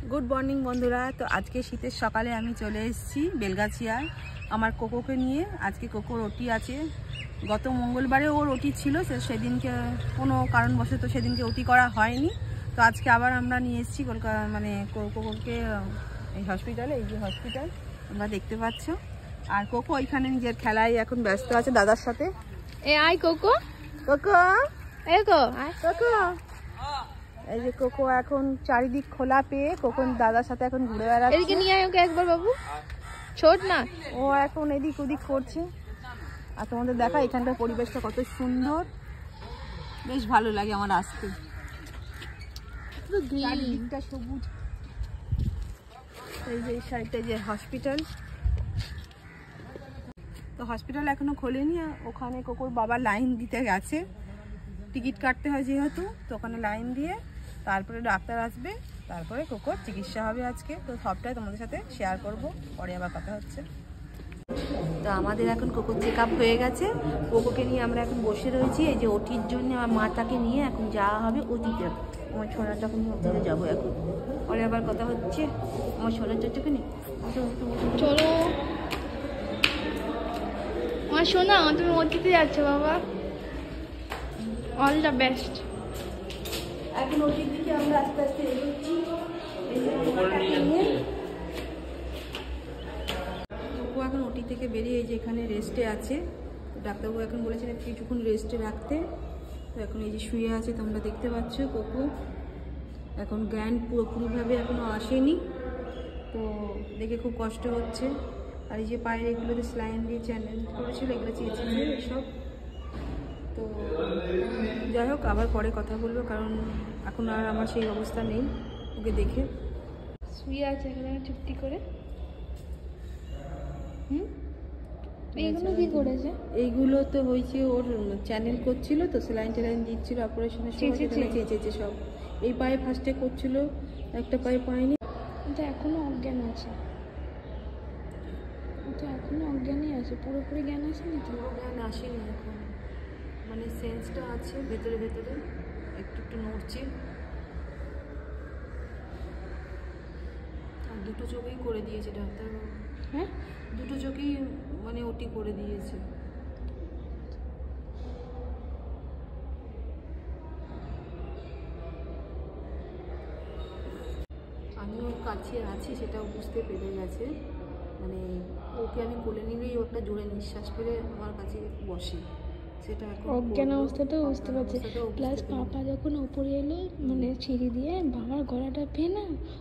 Good morning বন্ধুরা। তো আজকে শীতের সকালে আমি চলে এসেছি বেলগাছিয়ায় আমার কোকোকে নিয়ে। আজকে কোকোর ওটি আছে। গত মঙ্গলবারে ওর ওটি ছিল, সেদিনকে কোনো কারণবশত সেদিনকে ওটি করা হয়নি। তো আজকে আবার আমরা নিয়ে এসেছি কলকাতা, মানে কোকোকে এই হসপিটালে। এই যে হসপিটাল তোমরা দেখতে পাচ্ছ। আর কোকো ওইখানে নিজের খেলায় এখন ব্যস্ত আছে দাদার সাথে। A I cocoa, cocoa cocoa আয় কোকো। এই যে কোকো এখন চারিদিক খোলা পেয়ে কোকো দাদার সাথে এখন ঘুরে বেড়াচ্ছে। এদিকে নিয়ে আয় ওকে একবার বাবু, ছোট না। ও এখন এদিক ওদিক করছে। আর তোমাদের দেখা এখানকার পরিবেশটা কত সুন্দর, বেশ ভালো লাগে আমার আসতে। চারিদিকটা সবুজ। এই যে এই সাইডটা যে হসপিটাল, তো হসপিটাল এখনো খোলেনি। ওখানে কোকোর বাবা লাইন দিতে গেছে, টিকিট কাটতে হয় যেহেতু, তো ওখানে লাইন দিয়ে তারপরে ডাক্তার আসবে, তারপরে কোকোর চিকিৎসা হবে আজকে। তো সবটাই তোমাদের সাথে শেয়ার করব, পরে আবার কথা হচ্ছে। তো আমাদের এখন কোকোর চেক আপ হয়ে গেছে। কোকোকে নিয়ে আমরা এখন বসে রয়েছি। এই যে ওটির জন্য আমার মাটাকে নিয়ে এখন যাওয়া হবে অতীতে। আমার ছোনার যখন অতীতে যাবো এখন, পরে আবার কথা হচ্ছে। আমার ছোনার চাচুকে নিয়ে চলো আমার শোনা, তুমি অতীতে যাচ্ছ বাবা। All the best. এখন ওটির দিকে আমরা আস্তে আস্তে এগোচ্ছি। কোকো এখন ওটি থেকে বেরিয়ে এই যে এখানে রেস্টে আছে। ডাক্তারবাবু এখন বলেছেন কিছুক্ষণ রেস্টে রাখতে। তো এখন এই যে শুয়ে আছে, তোমরা দেখতে পাচ্ছ। কোকো এখন জ্ঞান পুরোপুরিভাবে এখনো আসেনি, তো দেখে খুব কষ্ট হচ্ছে। আর এই যে পায়ের এগুলোতে স্লাইন দিয়ে চ্যানেল করেছিল, এগুলো চেয়েছিল এসব। তো যাই হোক, আবার পরে কথা বলবো, কারণ এখন আর আমার সেই অবস্থা নেই ওকে দেখে। শুয়ে আছে এখানে চুপটি করে। এইগুলো কি করেছে? এইগুলো তো হয়েছে, ওর চ্যানেল করছিল, তো স্যালাইন ট্যালাইন দিচ্ছিল অপারেশনের সময়, চেঁচেছে সব। এই পায়ে ফার্স্টে করছিল, একটা পায়ে পায়নি। কিন্তু এখনো অজ্ঞান আছে, তো এখনো অজ্ঞানই আছে, পুরোপুরি জ্ঞান আসেনি। তো জ্ঞান আসেনি এখন, মানে সেন্সটা আছে ভেতরে ভেতরে, একটু একটু নড়ছে। আর দুটো চোখেই করে দিয়েছে ডাক্তারবাবু। হ্যাঁ, দুটো চোখেই মানে ওটি করে দিয়েছে। আমি ওর কাছে আছি সেটাও বুঝতে পেরে গেছে, মানে ওকে আমি কোলে নিলেই ওটা জোরে নিঃশ্বাস ফেলে আমার কাছে বসে। সেটা এখন অজ্ঞান অবস্থাটাও বুঝতে পারছে। প্লাস পাপা যখন ওপরে এলো, মানে সিঁড়ি দিয়ে, বাবার গলাটা পেয়ে না